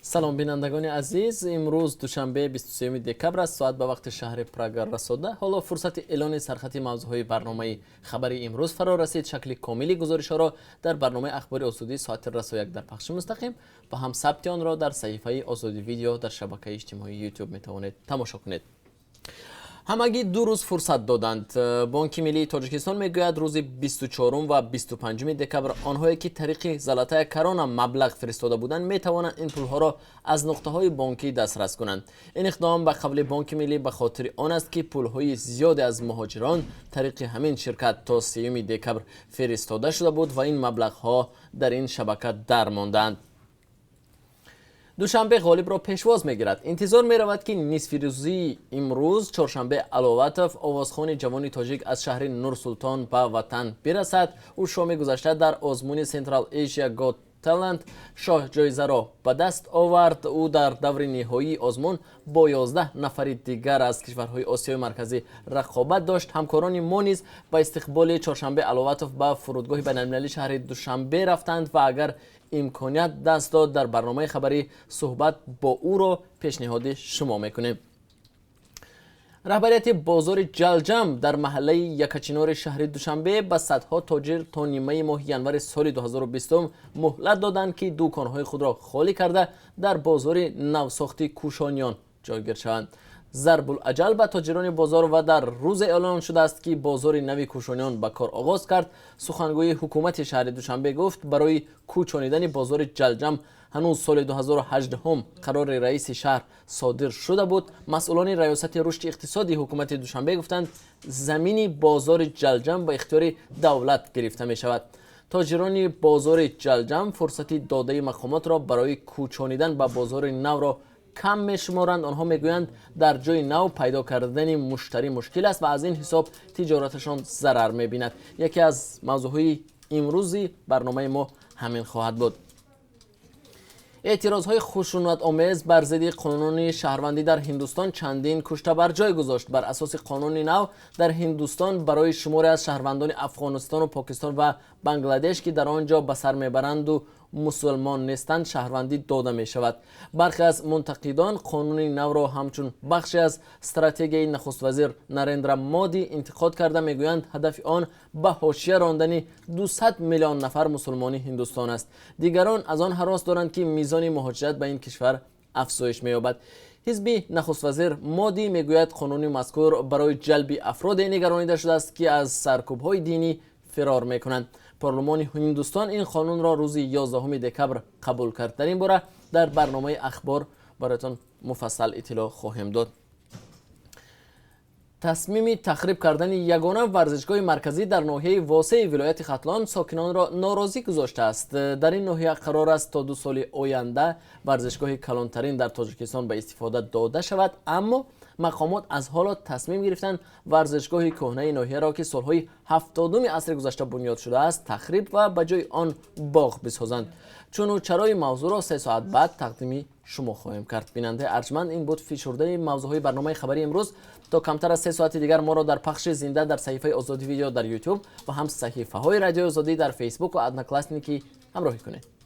سلام بینندگان عزیز، امروز دوشنبه 23 دکبر است. ساعت به وقت شهر پراگ رسیده. حالا فرصت اعلان سرخط موضوعهای برنامه خبری امروز فرا رسید. شکل کاملی گزارش ها را در برنامه اخباری آزادی ساعت رسا یک در پخش مستقیم و هم ثبت آن را در صفحه آزادی ویدیو در شبکه اجتماعی یوتیوب می توانید تماشا کنید. همگی 2 روز فرصت دادند. بانک ملی تاجیکستان میگوید روز 24 و 25 دکبر آنهایی که طریق زلاتای کرونا مبلغ فرستاده بودند می توانند این پول ها را از نقطه های بانکی دسترس کنند. این اقدام به قبل بانک ملی به خاطر آن است که پول های زیادی از مهاجران طریق همین شرکت تا 3 دکبر فرستاده شده بود و این مبلغ ها در این شبکه در ماندند. دوشنبه غالب را پیشواز میگیرد. انتظار می رود که نصف روزی امروز چهارشنبه علواتف آوازخوان جوان تاجیک از شهر نور سلطان به وطن برسد. او شام گذشته در آزمون سنترال ایشیا گات تالنت شاه جایزه را به دست آورد. او در دور نهایی آزمون با 11 نفر دیگر از کشورهای آسیای مرکزی رقابت داشت. همکاران ما نیز با استقبال چهارشنبه علواتف به فرودگاه بین‌المللی شهر دوشنبه رفتند و اگر امکانیت دست داد در برنامه خبری صحبت با او را پیشنهاد شما میکنیم. رهبریت بازار جلجم در محله یکچینار شهر دوشنبه به صدها تاجر تا نیمه ماه ینور سال 2020 مهلت دادند که دکانهای خود را خالی کرده در بازار نوساخت کوشانیان جایگیر شوند. ضرب الاجل به تاجران بازار و در روز اعلان شده است که بازار نوی کوشانیان به کار آغاز کرد. سخنگوی حکومت شهر دوشنبه گفت برای کوچانیدن بازار جلجم هنوز سال 2018 قرار رئیس شهر صادر شده بود. مسئولان ریاست رشد اقتصادی حکومت دوشنبه گفتند زمین بازار جلجم به اختیار دولت گرفته می شود. تاجران بازار جلجم فرصتی داده مقامات را برای کوچانیدن به بازار نو را کم می شمارند. آنها میگویند در جای نو پیدا کردن مشتری مشکل است و از این حساب تجارتشان ضرر می بیند. یکی از موضوعهای امروزی برنامه ما همین خواهد بود. اعتراضهای خشونت آمیز بر ضد قانون شهروندی در هندوستان چندین کشته بر جای گذاشت. بر اساس قانون نو در هندوستان برای شماری از شهروندان افغانستان و پاکستان و بنگلادش که در آنجا به سر میبرند و مسلمان نیستند شهروندی داده می شود. برخی از منتقدان قانون نو را همچون بخشی از استراتژی نخست وزیر نریندرا مودی انتقاد کرده میگویند هدف آن به حاشیه راندن 200 میلیون نفر مسلمانی هندوستان است. دیگران از آن هراس دارند که میزان مهاجرت به این کشور افزایش می‌یابد. حزب نخست وزیر مودی میگوید قانون مذکور برای جلب افراد نگرانیده شده است که از سرکوب‌های دینی فرار میکنند. پارلمان هندوستان این قانون را روز 11 دکبر قبول کرد. در این باره در برنامه اخبار براتون مفصل اطلاع خواهیم داد. تصمیم تخریب کردن یگانه ورزشگاه مرکزی در ناحیه واسع ولایت ختلان ساکنان را ناراضی گذاشته است. در این ناحیه قرار است تا 2 سال آینده ورزشگاه کلانترین در تاجیکستان به استفاده داده شود، اما مقامات از حالا تصمیم گرفتند ورزشگاه کهنه ناحیه را که سالهای 70 عصر گذشته بنیاد شده است تخریب و به جای آن باغ بسازند. چون چرای موضوع را 3 ساعت بعد تقدیم شما خواهیم کرد. بیننده ارجمند، این بود فیچرده موضوعهای برنامه خبری امروز. تا کمتر از 3 ساعت دیگر ما را در پخش زنده در صفحه آزادی ویدیو در یوتیوب و هم صفحه های رادیو آزادی در فیسبوک و ادنا کلاسنیکی همراهی کنید.